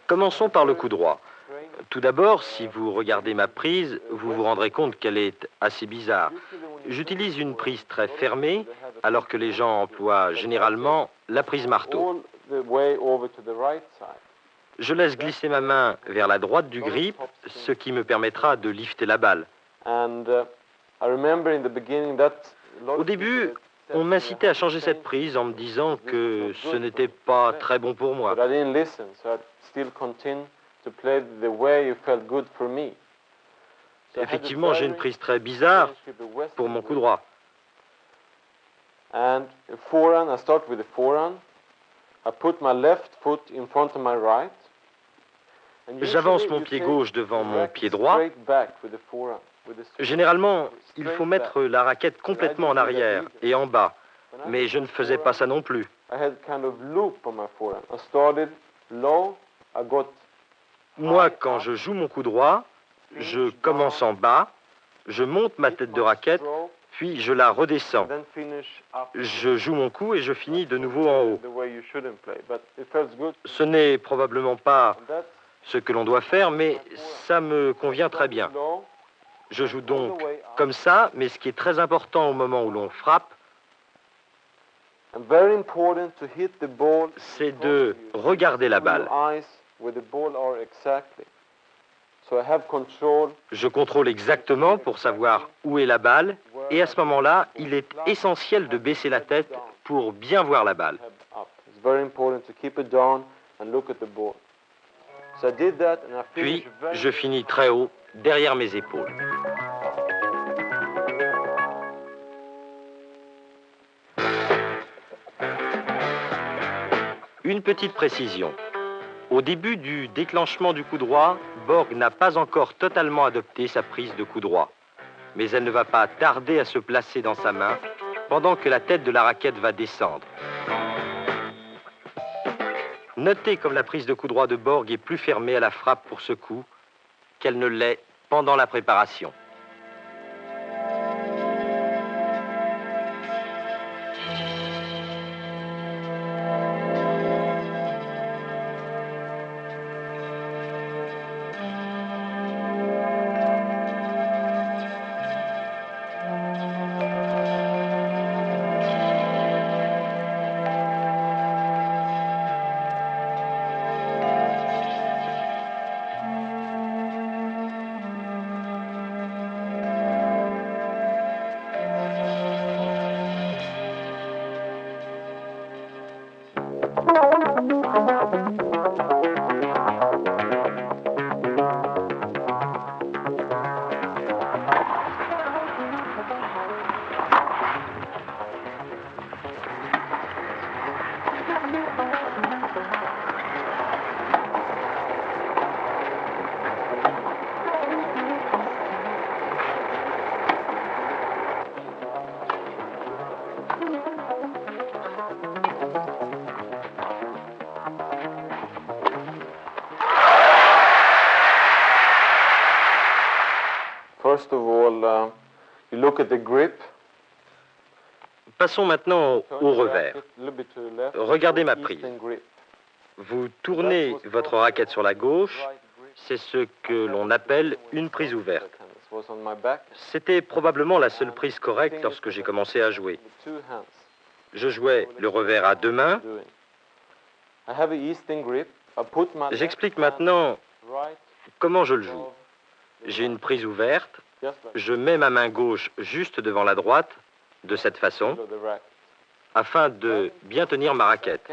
Commençons par le coup droit. Tout d'abord, si vous regardez ma prise, vous vous rendrez compte qu'elle est assez bizarre. J'utilise une prise très fermée, alors que les gens emploient généralement la prise marteau. Je laisse glisser ma main vers la droite du grip, ce qui me permettra de lifter la balle. Au début, on m'incitait à changer cette prise en me disant que ce n'était pas très bon pour moi. Effectivement, j'ai une prise très bizarre pour mon coup droit. J'avance mon pied gauche devant mon pied droit. Généralement, il faut mettre la raquette complètement en arrière et en bas, mais je ne faisais pas ça non plus. Moi, quand je joue mon coup droit, je commence en bas, je monte ma tête de raquette, puis je la redescends. Je joue mon coup et je finis de nouveau en haut. Ce n'est probablement pas ce que l'on doit faire, mais ça me convient très bien. Je joue donc comme ça, mais ce qui est très important au moment où l'on frappe, c'est de regarder la balle. Je contrôle exactement pour savoir où est la balle, et à ce moment-là, il est essentiel de baisser la tête pour bien voir la balle. Puis, je finis très haut, derrière mes épaules. Une petite précision. Au début du déclenchement du coup droit, Borg n'a pas encore totalement adopté sa prise de coup droit. Mais elle ne va pas tarder à se placer dans sa main pendant que la tête de la raquette va descendre. Notez comme la prise de coup droit de Borg est plus fermée à la frappe pour ce coup qu'elle ne l'est pendant la préparation. First of all, you look at the grip. Passons maintenant au revers. Regardez ma prise. Vous tournez votre raquette sur la gauche, c'est ce que l'on appelle une prise ouverte. C'était probablement la seule prise correcte lorsque j'ai commencé à jouer. Je jouais le revers à deux mains. J'explique maintenant comment je le joue. J'ai une prise ouverte, je mets ma main gauche juste devant la droite, de cette façon, afin de bien tenir ma raquette.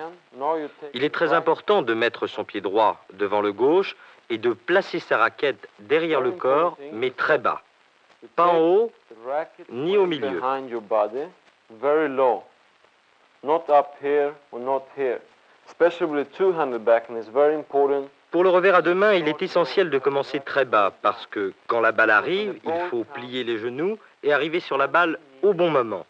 Il est très important de mettre son pied droit devant le gauche et de placer sa raquette derrière le corps, mais très bas. Pas en haut, ni au milieu. Pour le revers à deux mains, il est essentiel de commencer très bas parce que quand la balle arrive, il faut plier les genoux et arriver sur la balle au bon moment.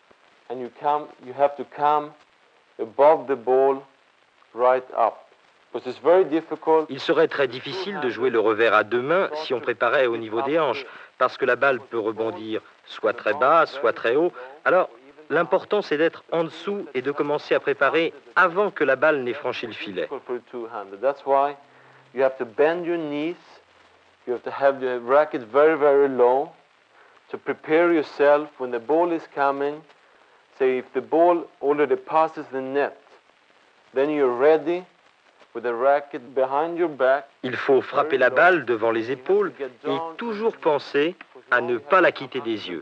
Il serait très difficile de jouer le revers à deux mains si on préparait au niveau des hanches, parce que la balle peut rebondir soit très bas, soit très haut. Alors, L'important, c'est d'être en dessous et de commencer à préparer avant que la balle n'ait franchi le filet. That's why you have to bend your knees. You have to have the racket very, very low to prepare yourself when the ball is coming. Say if the ball already passes the net, then you're ready with the racket behind your back. Il faut frapper la balle devant les épaules et toujours penser à ne pas la quitter des yeux.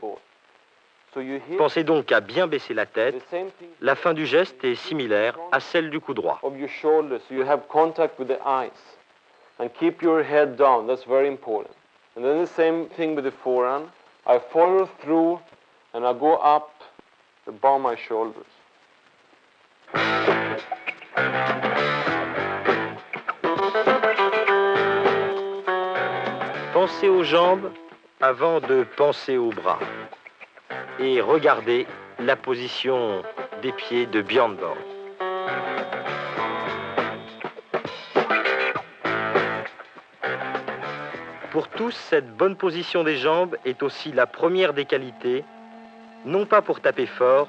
Pensez donc à bien baisser la tête. La fin du geste est similaire à celle du coup droit. Of your shoulders, so you have contact with the eyes. And keep your head down, that's very important. And then the same thing with the forehand. I follow through and I go up above my shoulders. Pensez aux jambes avant de penser aux bras. Et regardez la position des pieds de Björn Borg. Pour tous, cette bonne position des jambes est aussi la première des qualités, non pas pour taper fort,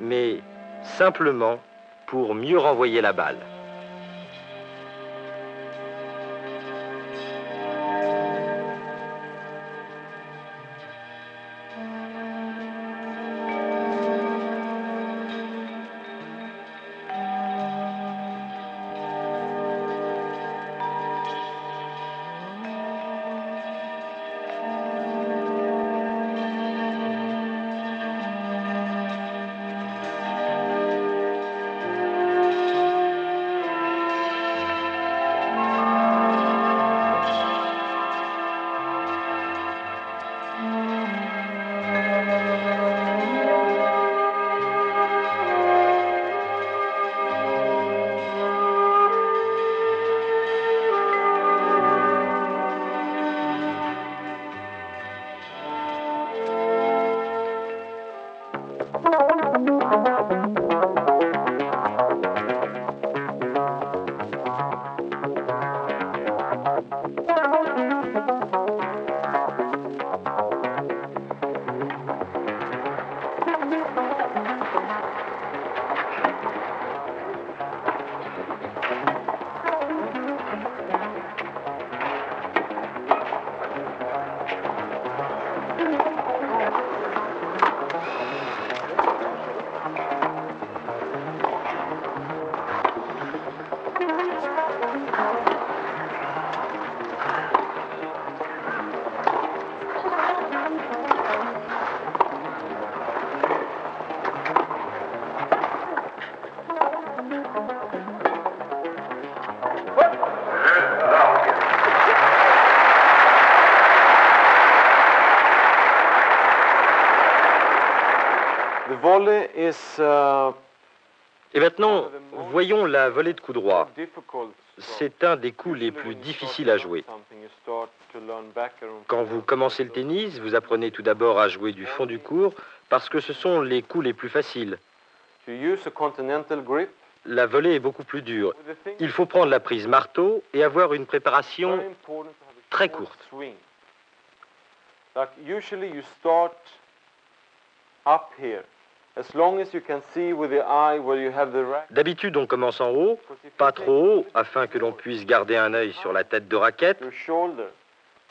mais simplement pour mieux renvoyer la balle. The volley is Et maintenant, voyons la volée de coup droit. difficult. C'est un des coups les plus difficiles à jouer. Quand vous commencez le tennis, vous apprenez tout d'abord à jouer du fond du court parce que ce sont les coups les plus faciles. To use a continental grip, La volée est beaucoup plus dure. Il faut prendre la prise marteau et avoir une préparation very important to have a très short courte. swing. Like usually you start up here. As long as you can see with the eye where you have the racket. D'habitude, on commence en haut, pas trop haut, afin que l'on puisse garder un œil sur la tête de raquette. Your shoulder.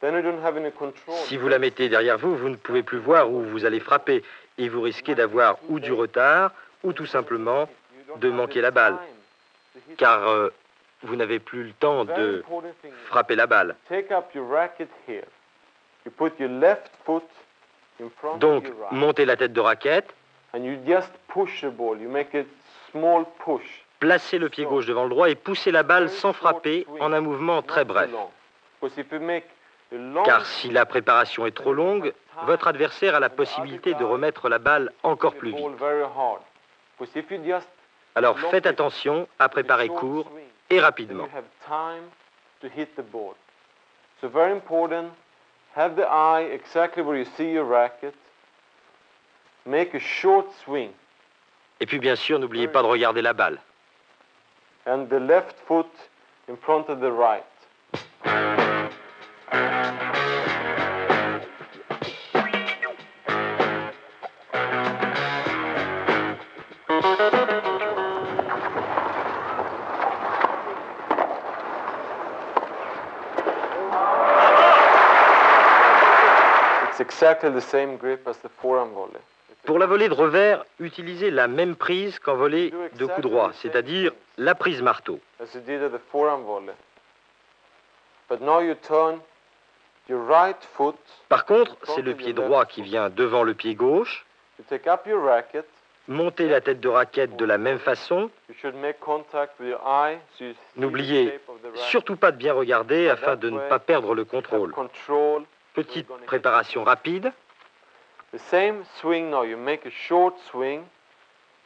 Then you don't have any control. Si vous la mettez derrière vous, vous ne pouvez plus voir où vous allez frapper et vous risquez d'avoir ou du retard ou tout simplement de manquer la balle, car vous n'avez plus le temps de frapper la balle. Take up your racket here. You put your left foot in front Donc, of your right. montez la tête de raquette, And you just push the ball. You make a small push. placez le pied gauche devant le droit et poussez la balle sans frapper en un mouvement très bref. Because if you make a long Car si la préparation est trop longue, votre adversaire a la possibilité de remettre la balle encore plus vite. Alors faites attention à préparer court et rapidement. So very important, have the eye exactly where you see your racket. Make a short swing Et puis bien sûr, n'oubliez pas de regarder la balle. and the left foot in front of the right. exactly the same grip as the forehand volley. Pour la volée de revers, utilisez la même prise qu'en volée de coup droit, c'est-à-dire la prise marteau. As you did at the forehand volley. But now you turn your right foot. Par contre, c'est le pied droit qui vient devant le pied gauche. You take up your racket. Montez la tête de raquette de la même façon. You should make contact with your eye, so you see N'oubliez the shape of the racket. surtout pas de bien regarder afin de ne pas perdre le contrôle. Control. Petite préparation rapide. The same swing now, you make a short swing.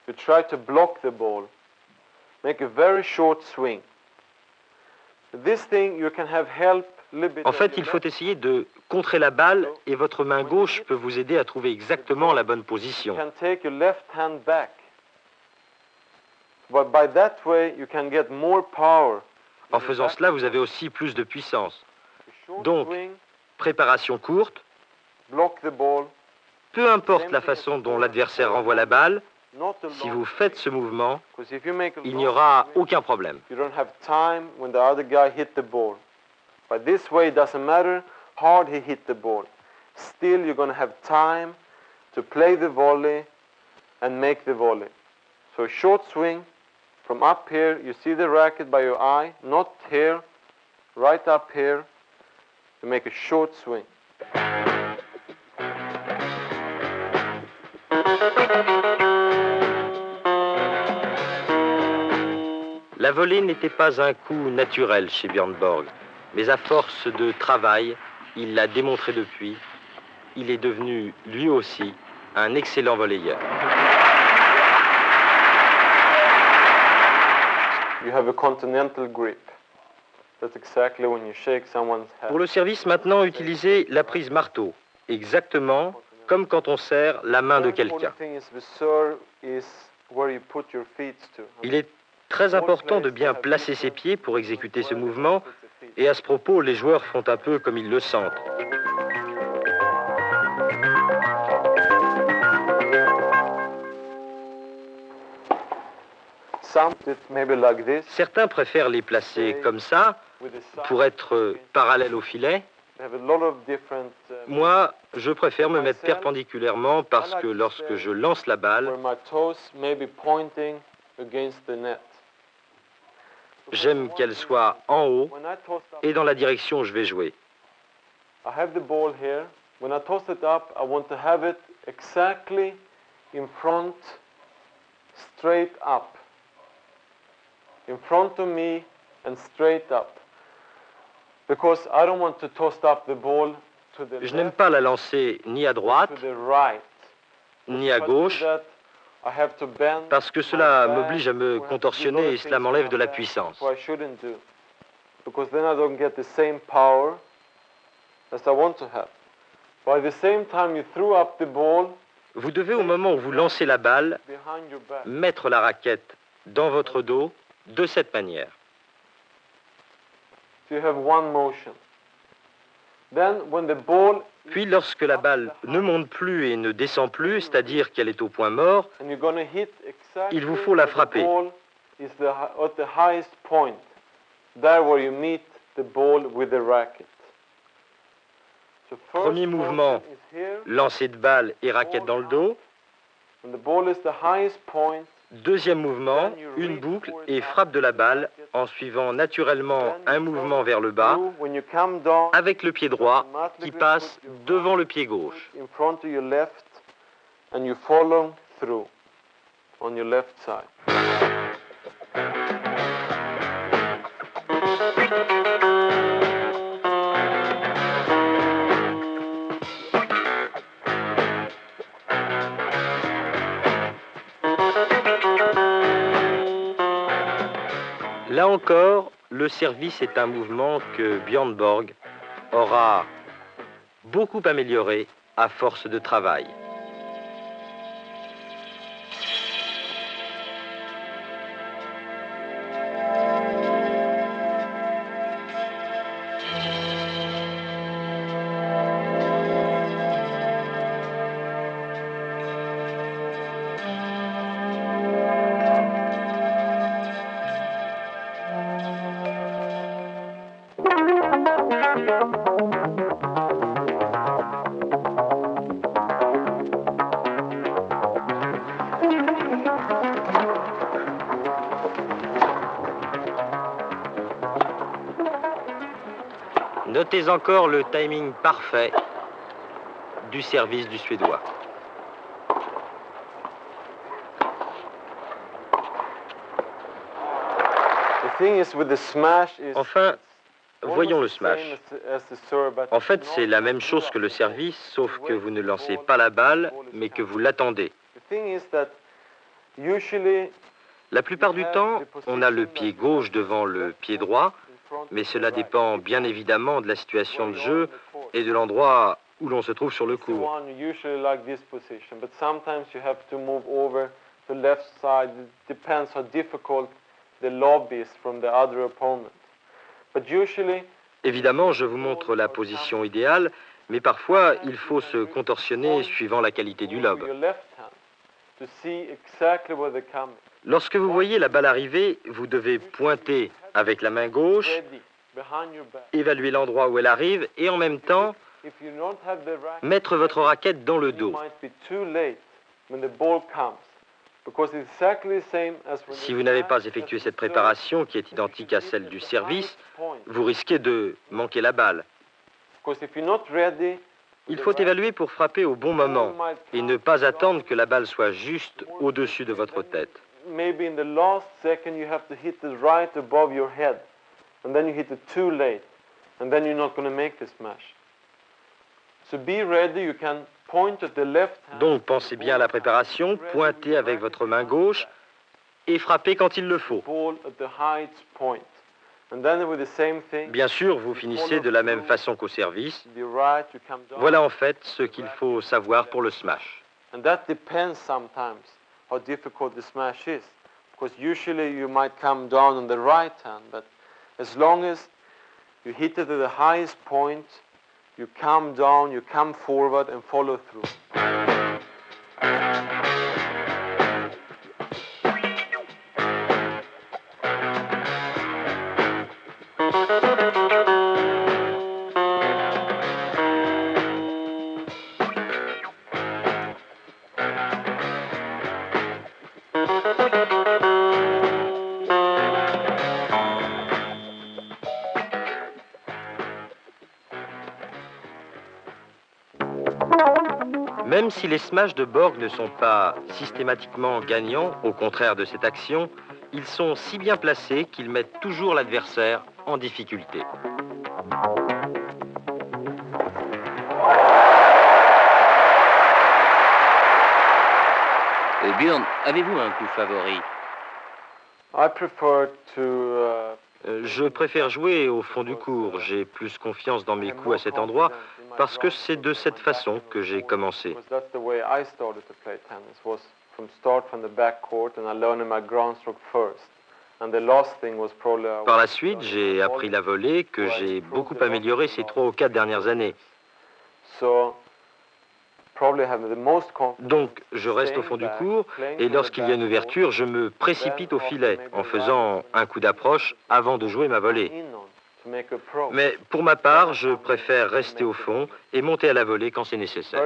You try to block the ball. Make a very short swing. This thing you can have help a little bit. En fait, il faut essayer de contrer la balle et votre main gauche peut vous aider à trouver exactement la bonne position. You can take your left hand back. But by that way you can get more power. En faisant cela, vous avez aussi plus de puissance. A short Donc, swing, préparation courte. block the ball. Peu importe la façon dont l'adversaire renvoie la balle, Not a si long vous faites ce mouvement, because if you make a il long n'y aura swing, aucun problème. you don't have time when the other guy hit the ball. But this way it doesn't matter how hard he hit the ball. Still you're going to have time to play the volley and make the volley. So a short swing from up here, you see the racket by your eye, not here, right up here. You make a short swing. La volée n'était pas un coup naturel chez Björn Borg, mais à force de travail, il l'a démontré depuis, il est devenu lui aussi un excellent volleyeur. You have a continental grip. That's exactly when you shake someone's hand. Pour le service maintenant, utilisez la prise marteau, exactement comme quand on serre la main de quelqu'un. Il est très important de bien placer ses pieds pour exécuter ce mouvement, et à ce propos, les joueurs font un peu comme ils le sentent. Certains préfèrent les placer comme ça, pour être parallèles au filet. Moi, je préfère me mettre perpendiculairement parce que lorsque je lance la balle, j'aime qu'elle soit en haut et dans la direction où je vais jouer. I have the ball here. When I toss it up, I want to have it exactly in front, straight up. In front of me and straight up. Because I don't want to toss up the ball to the Je n'aime left, pas la lancer ni à droite, to the right. ni à If I do gauche, that, I have to bend parce que cela my back, m'oblige à me or have to do contorsionner other et cela things m'enlève with de my la back, puissance. so I shouldn't do. Because then I don't get the same power as I want to have. By the same time you threw up the ball Vous devez, au moment où vous lancez la balle, behind your back. mettre la raquette dans votre dos de cette manière. So you have one motion. Then when the ball Puis lorsque la balle ne monte plus et ne descend plus, c'est-à-dire qu'elle est au point mort, and you're going to hit exactly il vous faut la where the frapper. ball is at the highest point. There where you meet the ball with the racket. So first Premier mouvement, motion is here. lancer de balle et raquette dans le dos. When the ball is the highest point, Deuxième mouvement, une boucle et frappe de la balle en suivant naturellement un mouvement vers le bas through, when you come down, avec le pied droit qui passe devant le pied gauche. in front of your left, and you follow through on your left side. Là encore, le service est un mouvement que Björn Borg aura beaucoup amélioré à force de travail. Notez encore le timing parfait du service du Suédois. Enfin, voyons le smash. En fait, c'est la même chose que le service, sauf que vous ne lancez pas la balle, mais que vous l'attendez. La plupart du temps, on a le pied gauche devant le pied droit, mais cela dépend bien évidemment de la situation de jeu et de l'endroit où l'on se trouve sur le court. Évidemment, je vous montre la position idéale, mais parfois, il faut se contorsionner suivant la qualité du lob. Lorsque vous voyez la balle arriver, vous devez pointer avec la main gauche, évaluer l'endroit où elle arrive et en même temps, mettre votre raquette dans le dos. Si vous n'avez pas effectué cette préparation, qui est identique à celle du service, vous risquez de manquer la balle. Il faut évaluer pour frapper au bon moment et ne pas attendre que la balle soit juste au-dessus de votre tête. Maybe in the last second you have to hit it right above your head, and then you hit it too late, and then you're not going to make the smash. So be ready, you can point at the left hand. Donc pensez bien à la préparation, pointez avec votre main gauche et frappez quand il le faut. Bien sûr, vous finissez de la même façon qu'au service. Voilà en fait ce qu'il faut savoir pour le smash. And that depends sometimes how difficult the smash is, because usually you might come down on the right hand, but as long as you hit it at the highest point, you come down, you come forward and follow through. Même si les smashs de Borg ne sont pas systématiquement gagnants, au contraire de cette action, ils sont si bien placés qu'ils mettent toujours l'adversaire en difficulté. Björn, avez-vous un coup favori? Je préfère jouer au fond du court. J'ai plus confiance dans mes coups à cet endroit parce que c'est de cette façon que j'ai commencé. Par la suite, j'ai appris la volée que j'ai beaucoup améliorée ces 3 ou 4 dernières années. Donc, je reste au fond du court et lorsqu'il y a une ouverture, je me précipite au filet en faisant un coup d'approche avant de jouer ma volée. Mais pour ma part, je préfère rester au fond et monter à la volée quand c'est nécessaire.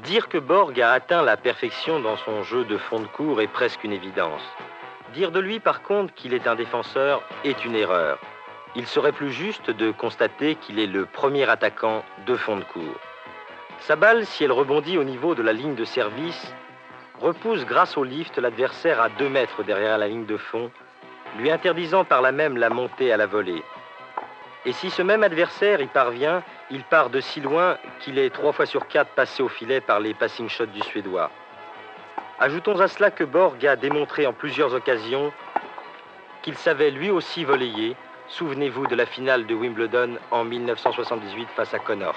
Dire que Borg a atteint la perfection dans son jeu de fond de court est presque une évidence. Dire de lui, par contre, qu'il est un défenseur est une erreur. Il serait plus juste de constater qu'il est le premier attaquant de fond de court. Sa balle, si elle rebondit au niveau de la ligne de service, repousse grâce au lift l'adversaire à 2 mètres derrière la ligne de fond, lui interdisant par là même la montée à la volée. Et si ce même adversaire y parvient, il part de si loin qu'il est 3 fois sur 4 passé au filet par les passing shots du Suédois. Ajoutons à cela que Borg a démontré en plusieurs occasions qu'il savait lui aussi volleyer. Souvenez-vous de la finale de Wimbledon en 1978 face à Connors.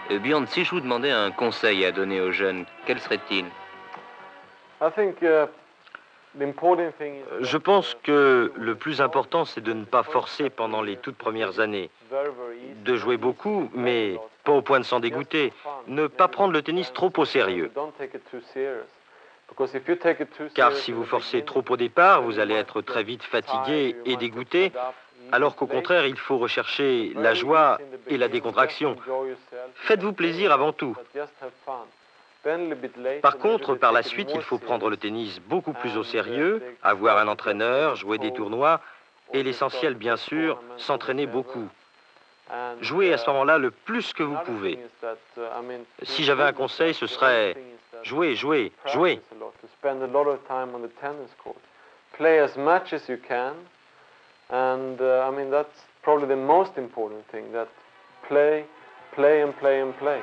Björn, si je vous demandais un conseil à donner aux jeunes, quel serait-il? Je pense que le plus important, c'est de ne pas forcer pendant les toutes premières années. De jouer beaucoup, mais pas au point de s'en dégoûter. Ne pas prendre le tennis trop au sérieux. Car si vous forcez trop au départ, vous allez être très vite fatigué et dégoûté. alors qu'au contraire, il faut rechercher la joie et la décontraction. Faites-vous plaisir avant tout. Par contre, par la suite, il faut prendre le tennis beaucoup plus au sérieux, avoir un entraîneur, jouer des tournois, et l'essentiel, bien sûr, s'entraîner beaucoup. Jouez à ce moment-là le plus que vous pouvez. Si j'avais un conseil, ce serait jouer, jouer, jouer. Play as much as you can, and that's probably the most important thing. That play, play, and play and play.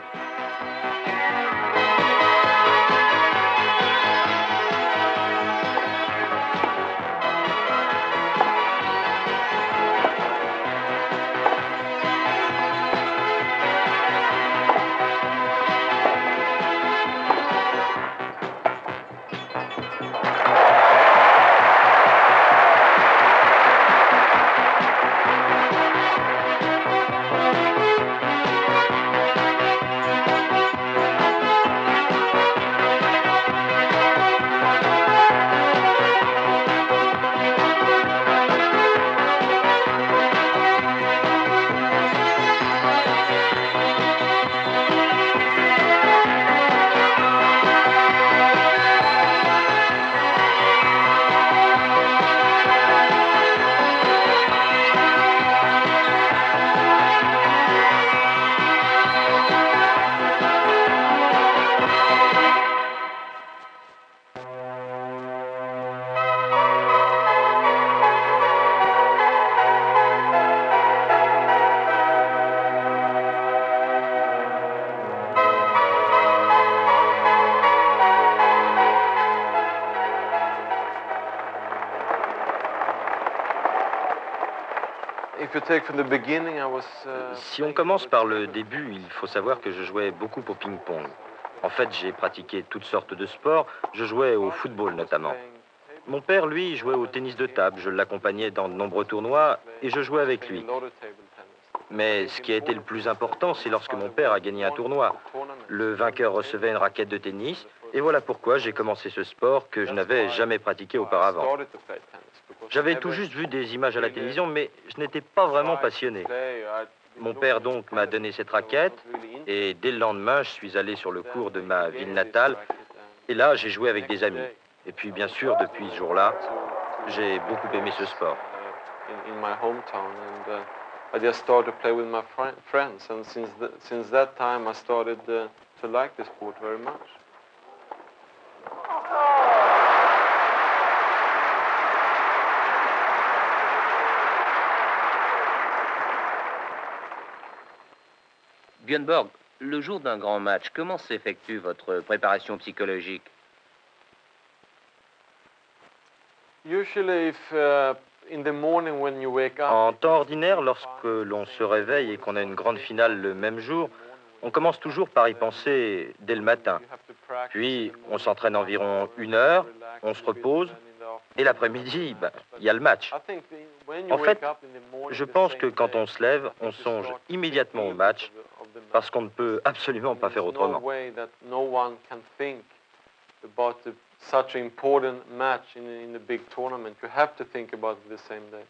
Si on commence par le début, il faut savoir que je jouais beaucoup au ping-pong. En fait, j'ai pratiqué toutes sortes de sports. Je jouais au football notamment. Mon père, lui, jouait au tennis de table. Je l'accompagnais dans de nombreux tournois et je jouais avec lui. Mais ce qui a été le plus important, c'est lorsque mon père a gagné un tournoi. Le vainqueur recevait une raquette de tennis et voilà pourquoi j'ai commencé ce sport que je n'avais jamais pratiqué auparavant. J'avais tout juste vu des images à la télévision, mais je n'étais pas vraiment passionné. Mon père donc m'a donné cette raquette et dès le lendemain, je suis allé sur le court de ma ville natale et là, j'ai joué avec des amis. Et puis bien sûr, depuis ce jour-là, j'ai beaucoup aimé ce sport. I just started to play with my friends, and since that time I started to like the sport very much. Björn Borg, le jour d'un grand match, comment s'effectue votre préparation psychologique? Usually, En temps ordinaire, lorsque l'on se réveille et qu'on a une grande finale le même jour, on commence toujours par y penser dès le matin. Puis, on s'entraîne environ 1 heure, on se repose, et l'après-midi, il y a le match. En fait, je pense que quand on se lève, on songe immédiatement au match, parce qu'on ne peut absolument pas faire autrement. Such an important match in the big tournament. You have to think about it the same day.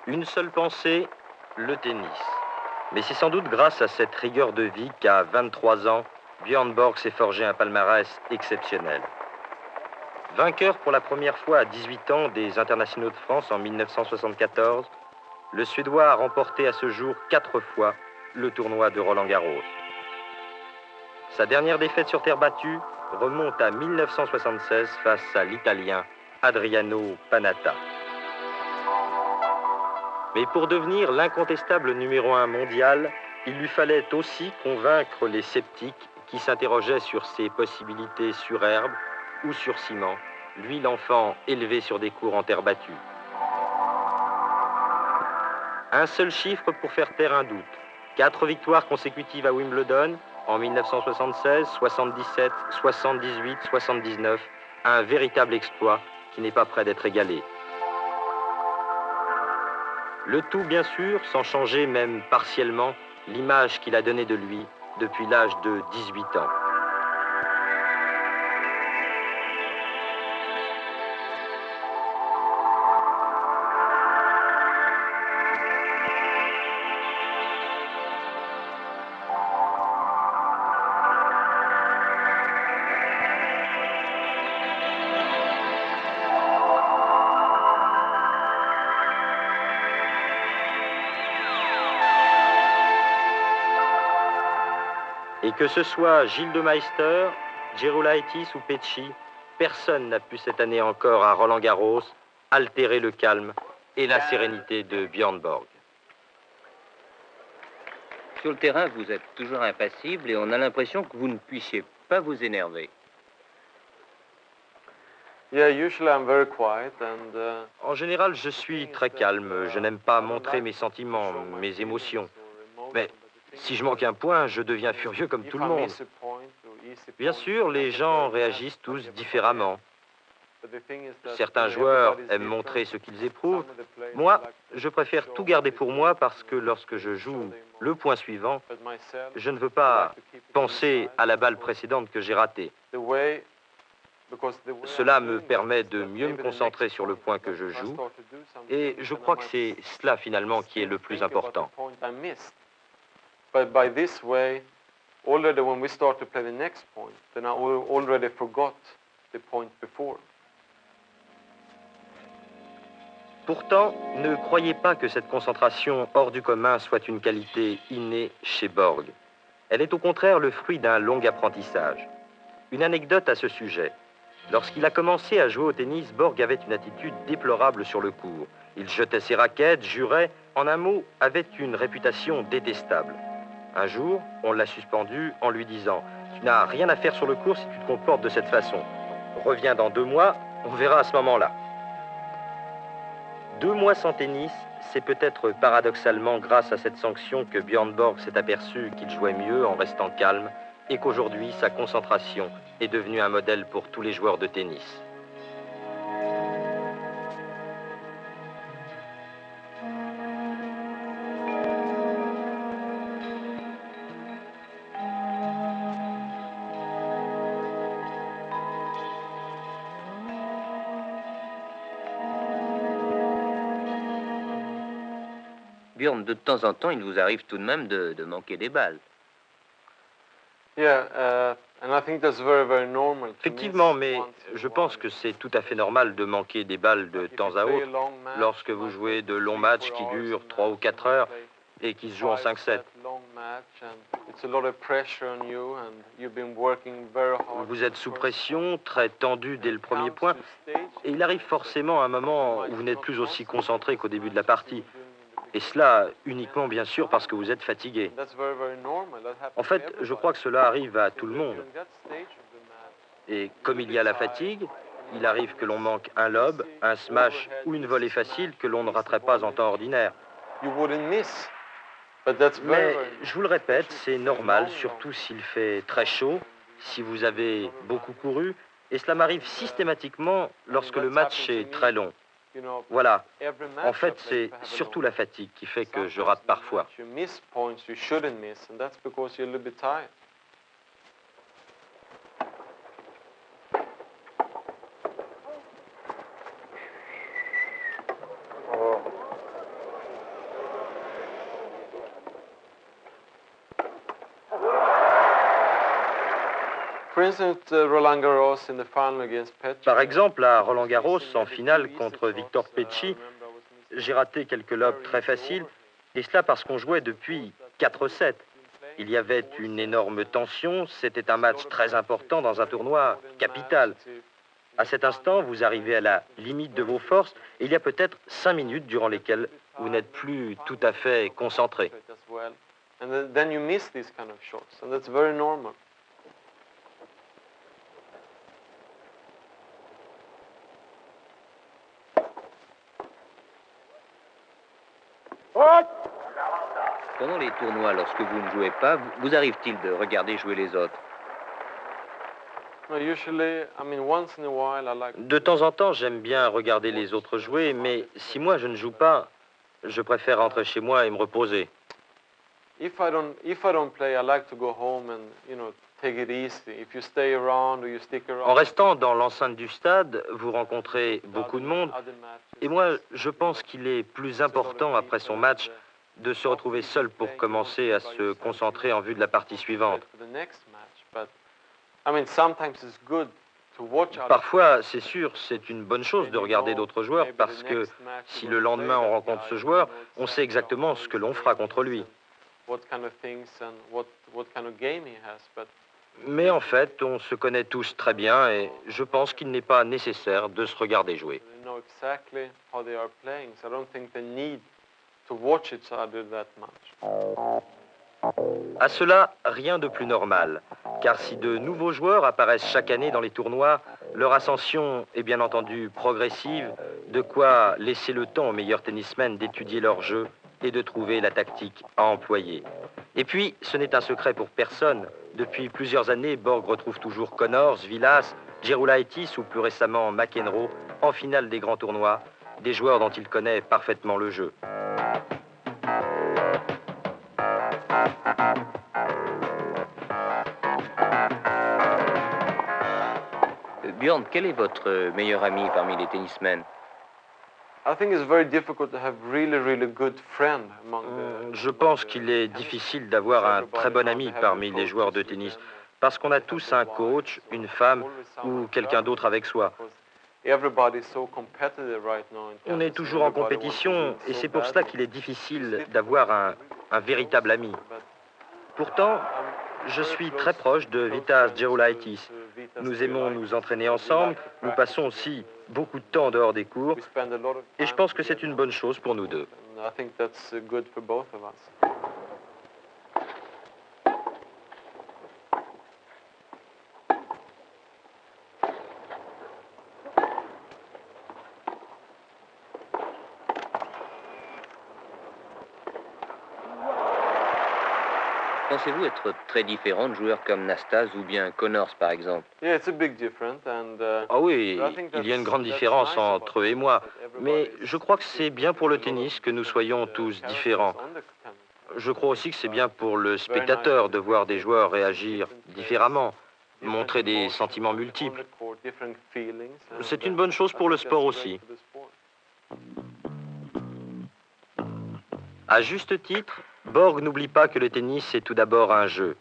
Une seule pensée, le tennis. Mais c'est sans doute grâce à cette rigueur de vie qu'à 23 ans, Björn Borg s'est forgé un palmarès exceptionnel. Vainqueur pour la première fois à 18 ans des internationaux de France en 1974, le Suédois a remporté à ce jour 4 fois le tournoi de Roland-Garros. Sa dernière défaite sur terre battue remonte à 1976 face à l'Italien Adriano Panatta. Mais pour devenir l'incontestable numéro 1 mondial, il lui fallait aussi convaincre les sceptiques qui s'interrogeaient sur ses possibilités sur herbe ou sur ciment, lui l'enfant élevé sur des cours en terre battue. Un seul chiffre pour faire taire un doute. 4 victoires consécutives à Wimbledon en 1976, 77, 78, 79. Un véritable exploit qui n'est pas près d'être égalé. Le tout, bien sûr, sans changer même partiellement l'image qu'il a donnée de lui depuis l'âge de 18 ans. Que ce soit Gilles de Meister, Gerulaitis ou Pecci, personne n'a pu cette année encore à Roland-Garros altérer le calme et la sérénité de Björn Borg. Sur le terrain, vous êtes toujours impassible et on a l'impression que vous ne puissiez pas vous énerver. En général, je suis très calme. Je n'aime pas montrer mes sentiments, mes émotions. Mais si je manque un point, je deviens furieux comme tout le monde. Bien sûr, les gens réagissent tous différemment. Certains joueurs aiment montrer ce qu'ils éprouvent. Moi, je préfère tout garder pour moi parce que lorsque je joue le point suivant, je ne veux pas penser à la balle précédente que j'ai ratée. Cela me permet de mieux me concentrer sur le point que je joue et je crois que c'est cela finalement qui est le plus important. But by this way, already when we start to play the next point, then I already forgot the point before. Pourtant, ne croyez pas que cette concentration hors du commun soit une qualité innée chez Borg. Elle est au contraire le fruit d'un long apprentissage. Une anecdote à ce sujet. Lorsqu'il a commencé à jouer au tennis, Borg avait une attitude déplorable sur le court. Il jetait ses raquettes, jurait, en un mot, avait une réputation détestable. Un jour, on l'a suspendu en lui disant « Tu n'as rien à faire sur le court si tu te comportes de cette façon. Reviens dans 2 mois, on verra à ce moment-là. » 2 mois sans tennis, c'est peut-être paradoxalement grâce à cette sanction que Björn Borg s'est aperçu qu'il jouait mieux en restant calme et qu'aujourd'hui, sa concentration est devenue un modèle pour tous les joueurs de tennis. Björn, de temps en temps, il vous arrive tout de même de manquer des balles. Effectivement, mais je pense que c'est tout à fait normal de manquer des balles de temps à autre lorsque vous jouez de longs matchs qui durent 3 ou 4 heures et qui se jouent en 5-7. Vous êtes sous pression, très tendu dès le premier point, et il arrive forcément un moment où vous n'êtes plus aussi concentré qu'au début de la partie. Et cela uniquement, bien sûr, parce que vous êtes fatigué. En fait, je crois que cela arrive à tout le monde. Et comme il y a la fatigue, il arrive que l'on manque un lob, un smash ou une volée facile que l'on ne raterait pas en temps ordinaire. Mais, je vous le répète, c'est normal, surtout s'il fait très chaud, si vous avez beaucoup couru, et cela m'arrive systématiquement lorsque le match est très long. Voilà. En fait, c'est surtout la fatigue qui fait que je rate parfois. Par exemple, à Roland-Garros, en finale contre Victor Pecci, j'ai raté quelques lobes très faciles, et cela parce qu'on jouait depuis 4-7. Il y avait une énorme tension, c'était un match très important dans un tournoi capital. À cet instant, vous arrivez à la limite de vos forces, et il y a peut-être 5 minutes durant lesquelles vous n'êtes plus tout à fait concentré. Pendant les tournois, lorsque vous ne jouez pas, vous arrive-t-il de regarder jouer les autres? De temps en temps, j'aime bien regarder les autres jouer, mais si moi je ne joue pas, je préfère rentrer chez moi et me reposer. En restant dans l'enceinte du stade, vous rencontrez beaucoup de monde, et moi, je pense qu'il est plus important après son match de se retrouver seul pour commencer à se concentrer en vue de la partie suivante. Parfois, c'est sûr, c'est une bonne chose de regarder d'autres joueurs parce que si le lendemain on rencontre ce joueur, on sait exactement ce que l'on fera contre lui. what kind of things and what kind of game he has. But Mais en fait, on se connaît tous très bien et je pense qu'il n'est pas nécessaire de se regarder jouer. they know exactly how they are playing, so I don't think they need to watch each other that much. À cela, rien de plus normal, car si de nouveaux joueurs apparaissent chaque année dans les tournois, leur ascension est bien entendu progressive, de quoi laisser le temps aux meilleurs tennismen d'étudier leur jeu et de trouver la tactique à employer. Et puis, ce n'est un secret pour personne. Depuis plusieurs années, Borg retrouve toujours Connors, Vilas, Gerulaitis ou plus récemment McEnroe en finale des grands tournois, des joueurs dont il connaît parfaitement le jeu. Björn, quel est votre meilleur ami parmi les tennismen? I think it's very difficult to have really good friend among Je pense qu'il est difficile d'avoir un très bon ami parmi les joueurs de tennis, parce qu'on a tous un coach, une femme ou quelqu'un d'autre avec soi. On est toujours en compétition et c'est pour cela qu'il est difficile d'avoir un véritable ami. Pourtant, je suis très proche de Vitas Gerulaitis. Nous aimons nous entraîner ensemble, nous passons aussi beaucoup de temps en dehors des cours et je pense que c'est une bonne chose pour nous deux. I think that's good for both of us. Pensez-vous être très différent de joueurs comme Nastas ou bien Connors, par exemple? Yeah, it's a big difference and Ah oui, il y a une grande différence entre eux et moi, mais je crois que c'est bien pour le tennis que nous soyons tous différents. Je crois aussi que c'est bien pour le spectateur de voir des joueurs réagir différemment, montrer des sentiments multiples. C'est une bonne chose pour le sport aussi. À juste titre, Borg n'oublie pas que le tennis est tout d'abord un jeu.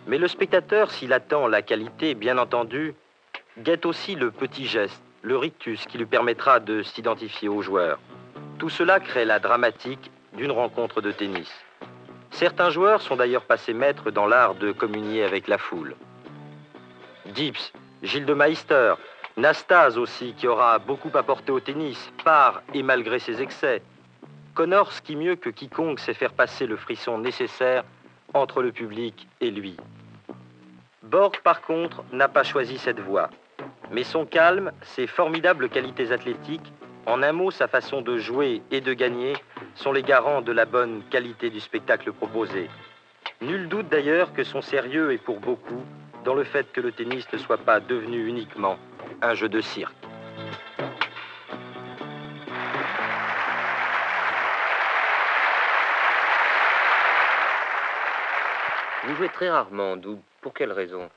Mais le spectateur, s'il attend la qualité, bien entendu, guette aussi le petit geste, le rictus qui lui permettra de s'identifier au joueur. Tout cela crée la dramatique d'une rencontre de tennis. Certains joueurs sont d'ailleurs passés maîtres dans l'art de communier avec la foule. Dips, Gilles de Meister, Nastase aussi, qui aura beaucoup apporté au tennis, par et malgré ses excès. Connors, qui mieux que quiconque sait faire passer le frisson nécessaire entre le public et lui. Borg, par contre, n'a pas choisi cette voie. Mais son calme, ses formidables qualités athlétiques, en un mot, sa façon de jouer et de gagner, sont les garants de la bonne qualité du spectacle proposé. Nul doute d'ailleurs que son sérieux est pour beaucoup dans le fait que le tennis ne soit pas devenu uniquement un jeu de cirque. Vous jouez très rarement en double. Pour quelle raison?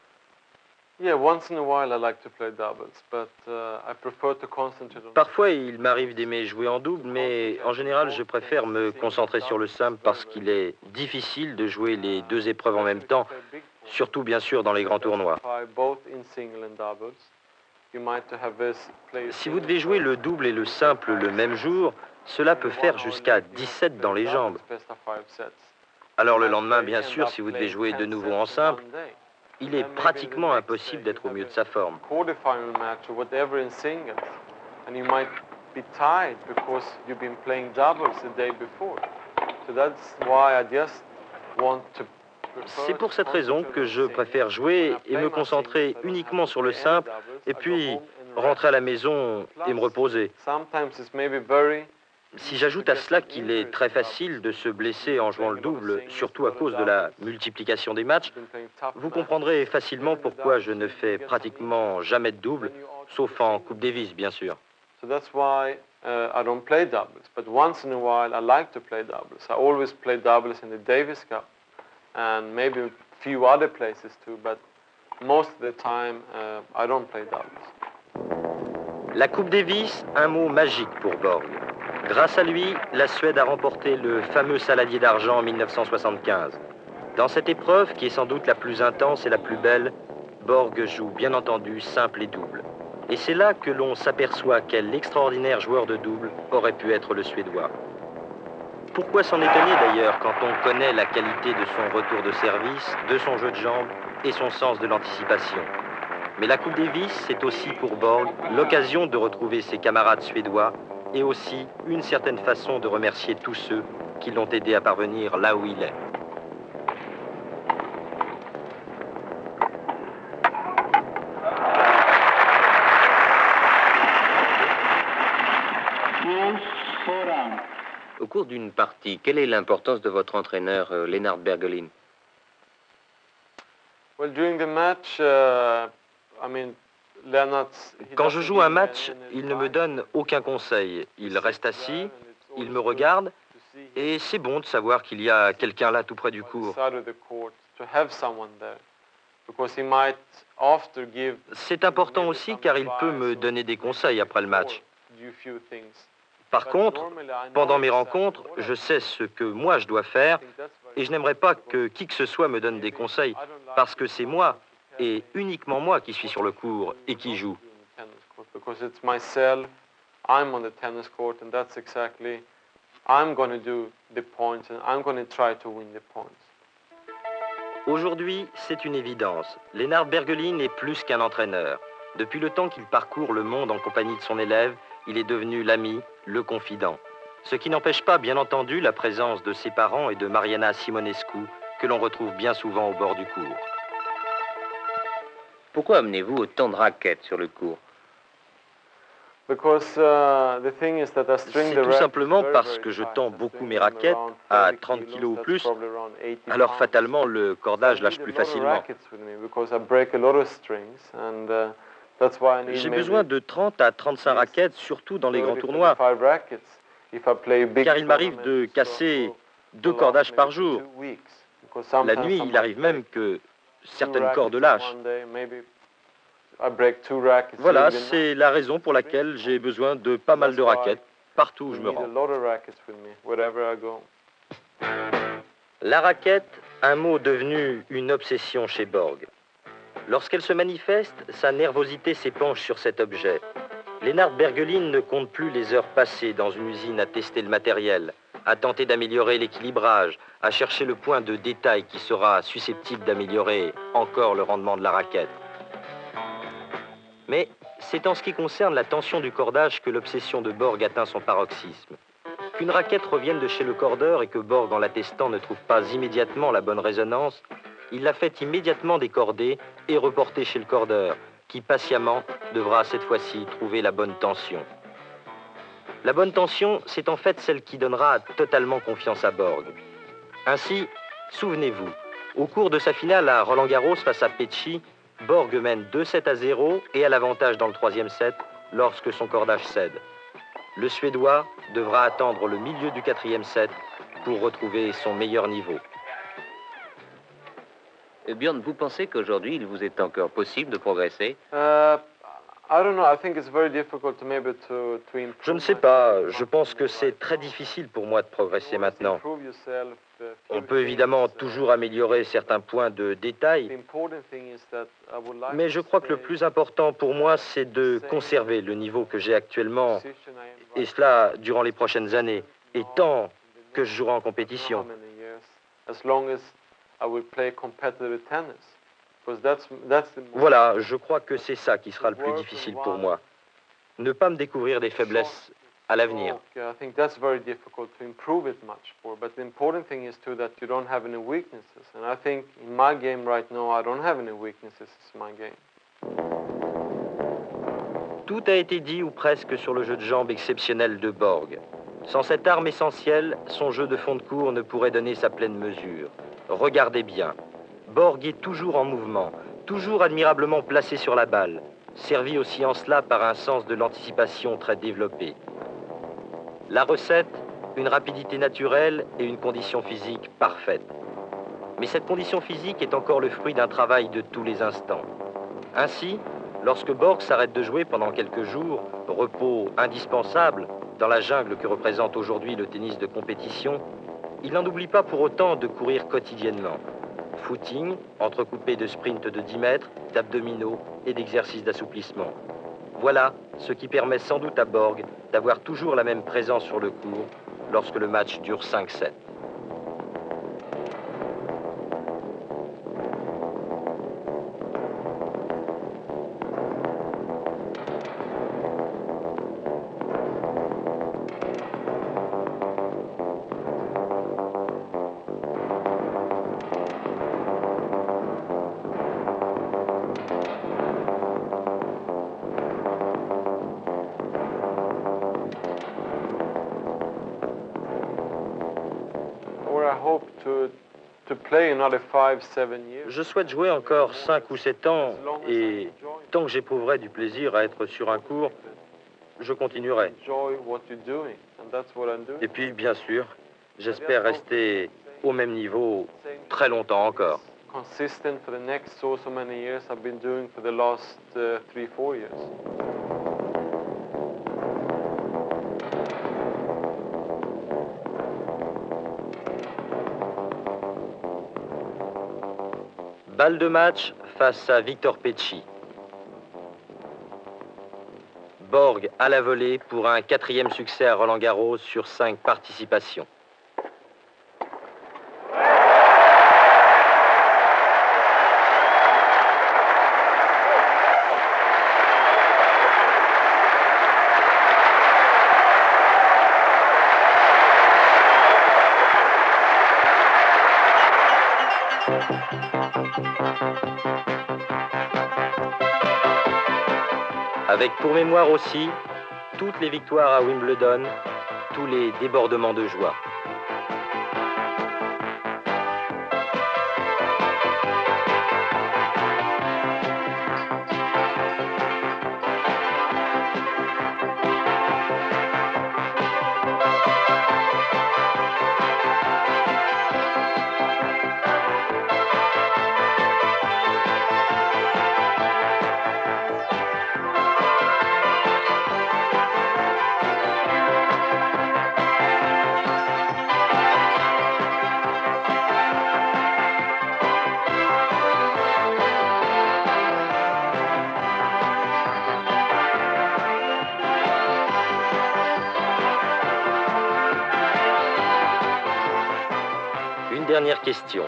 Yeah, once in a while I like to play doubles, but I prefer to concentrate on. Parfois, il m'arrive d'aimer jouer en double, mais en général, je préfère me concentrer sur le simple parce qu'il est difficile de jouer les deux épreuves en même temps, surtout bien sûr dans les grands tournois. Si vous devez jouer le double et le simple le même jour, cela peut faire jusqu'à 17 dans les jambes. Alors le lendemain, bien sûr, si vous devez jouer de nouveau en simple, il est pratiquement impossible d'être au mieux de sa forme. C'est pour cette raison que je préfère jouer et me concentrer uniquement sur le simple, et puis rentrer à la maison et me reposer. Si j'ajoute à cela qu'il est très facile de se blesser en jouant le double, surtout à cause de la multiplication des matchs, vous comprendrez facilement pourquoi je ne fais pratiquement jamais de double, sauf en Coupe Davis, bien sûr. So that's why I don't play doubles, but once in a while I like to play doubles. I always play doubles in the Davis Cup and maybe a few other places too, but most of the time I don't play doubles. La Coupe Davis, un mot magique pour Borg. Grâce à lui, la Suède a remporté le fameux Saladier d'argent en 1975. Dans cette épreuve, qui est sans doute la plus intense et la plus belle, Borg joue bien entendu simple et double. Et c'est là que l'on s'aperçoit quel extraordinaire joueur de double aurait pu être le Suédois. Pourquoi s'en étonner d'ailleurs quand on connaît la qualité de son retour de service, de son jeu de jambes et son sens de l'anticipation. Mais la Coupe Davis, c'est aussi pour Borg l'occasion de retrouver ses camarades suédois et aussi une certaine façon de remercier tous ceux qui l'ont aidé à parvenir là où il est. Au cours d'une partie, quelle est l'importance de votre entraîneur, Lennart Bergelin? Well, during the match, Quand je joue un match, il ne me donne aucun conseil. Il reste assis, il me regarde, et c'est bon de savoir qu'il y a quelqu'un là tout près du court. C'est important aussi car il peut me donner des conseils après le match. Par contre, pendant mes rencontres, je sais ce que moi je dois faire et je n'aimerais pas que qui que ce soit me donne des conseils parce que c'est moi et uniquement moi qui suis sur le court et qui joue. Aujourd'hui, c'est une évidence. Lennart Bergelin est plus qu'un entraîneur. Depuis le temps qu'il parcourt le monde en compagnie de son élève, il est devenu l'ami, le confident. Ce qui n'empêche pas, bien entendu, la présence de ses parents et de Mariana Simonescu, que l'on retrouve bien souvent au bord du court. Pourquoi amenez-vous autant de raquettes sur le court? C'est tout simplement parce que je tends beaucoup mes raquettes à 30 kg ou plus, alors fatalement le cordage lâche plus facilement. J'ai besoin de 30 à 35 raquettes, surtout dans les grands tournois, car il m'arrive de casser 2 cordages par jour. La nuit, il arrive même que certaines cordes lâchent. Voilà, c'est la raison pour laquelle j'ai besoin de pas mal de raquettes partout où je me rends. La raquette, un mot devenu une obsession chez Borg. Lorsqu'elle se manifeste, sa nervosité s'épanche sur cet objet. Lennart Bergelin ne compte plus les heures passées dans une usine à tester le matériel, à tenter d'améliorer l'équilibrage, à chercher le point de détail qui sera susceptible d'améliorer encore le rendement de la raquette. Mais c'est en ce qui concerne la tension du cordage que l'obsession de Borg atteint son paroxysme. Qu'une raquette revienne de chez le cordeur et que Borg, en la testant, ne trouve pas immédiatement la bonne résonance, il la fait immédiatement décorder et reporter chez le cordeur, qui patiemment devra cette fois-ci trouver la bonne tension. La bonne tension, c'est en fait celle qui donnera totalement confiance à Borg. Ainsi, souvenez-vous, au cours de sa finale à Roland-Garros face à Pecci, Borg mène 2-7-0 et a l'avantage dans le 3e set lorsque son cordage cède. Le Suédois devra attendre le milieu du 4e set pour retrouver son meilleur niveau. Björn, vous pensez qu'aujourd'hui, il vous est encore possible de progresser? Je ne sais pas, je pense que c'est très difficile pour moi de progresser maintenant. On peut évidemment toujours améliorer certains points de détail, mais je crois que le plus important pour moi, c'est de conserver le niveau que j'ai actuellement, et cela durant les prochaines années, et tant que je jouerai en compétition. Voilà, je crois que c'est ça qui sera le plus difficile pour moi. Ne pas me découvrir des faiblesses à l'avenir. Tout a été dit ou presque sur le jeu de jambes exceptionnel de Borg. Sans cette arme essentielle, son jeu de fond de court ne pourrait donner sa pleine mesure. Regardez bien. Borg est toujours en mouvement, toujours admirablement placé sur la balle, servi aussi en cela par un sens de l'anticipation très développé. La recette, une rapidité naturelle et une condition physique parfaite. Mais cette condition physique est encore le fruit d'un travail de tous les instants. Ainsi, lorsque Borg s'arrête de jouer pendant quelques jours, repos indispensable dans la jungle que représente aujourd'hui le tennis de compétition, il n'en oublie pas pour autant de courir quotidiennement. Footing, entrecoupé de sprints de 10 mètres, d'abdominaux et d'exercices d'assouplissement. Voilà ce qui permet sans doute à Borg d'avoir toujours la même présence sur le court, lorsque le match dure 5-7. Je souhaite jouer encore 5 ou 7 ans et tant que j'éprouverai du plaisir à être sur un court, je continuerai. Et puis, bien sûr, j'espère rester au même niveau très longtemps encore. Consistent for the next so many years I've been doing for the last 3-4 years. Balle de match face à Victor Pecci. Borg à la volée pour un 4e succès à Roland-Garros sur 5 participations. Avec pour mémoire aussi toutes les victoires à Wimbledon, tous les débordements de joie. Une dernière question.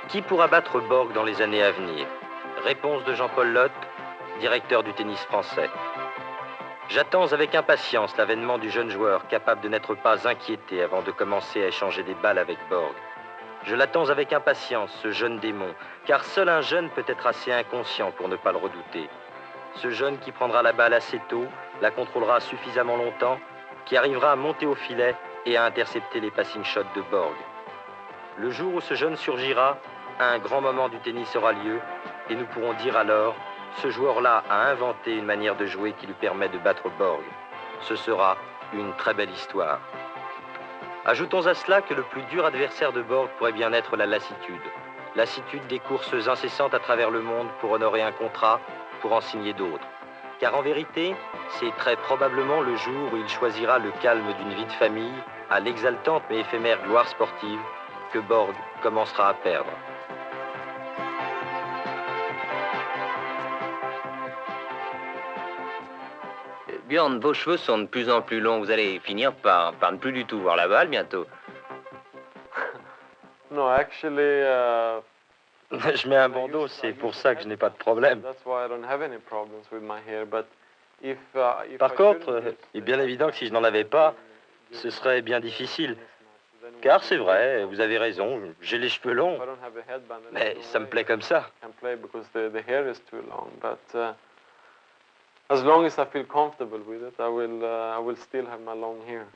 Qui pourra battre Borg dans les années à venir? Réponse de Jean-Paul Lotte, directeur du tennis français. J'attends avec impatience l'avènement du jeune joueur capable de n'être pas inquiété avant de commencer à échanger des balles avec Borg. Je l'attends avec impatience, ce jeune démon, car seul un jeune peut être assez inconscient pour ne pas le redouter. Ce jeune qui prendra la balle assez tôt, la contrôlera suffisamment longtemps, qui arrivera à monter au filet et à intercepter les passing shots de Borg. Le jour où ce jeune surgira, un grand moment du tennis aura lieu et nous pourrons dire alors, ce joueur-là a inventé une manière de jouer qui lui permet de battre Borg. Ce sera une très belle histoire. Ajoutons à cela que le plus dur adversaire de Borg pourrait bien être la lassitude. Lassitude des courses incessantes à travers le monde pour honorer un contrat, pour en signer d'autres. Car en vérité, c'est très probablement le jour où il choisira le calme d'une vie de famille, à l'exaltante mais éphémère gloire sportive, que Borg commencera à perdre. Björn, vos cheveux sont de plus en plus longs. Vous allez finir par ne plus du tout voir la balle bientôt. No, actually, Je mets un bandeau, c'est pour ça que je n'ai pas de problème. Par contre, il est bien évident que si je n'en avais pas, ce serait bien difficile. Car c'est vrai, vous avez raison, j'ai les cheveux longs, mais ça me plaît comme ça. As long as I feel comfortable with it, I will still have my long hair.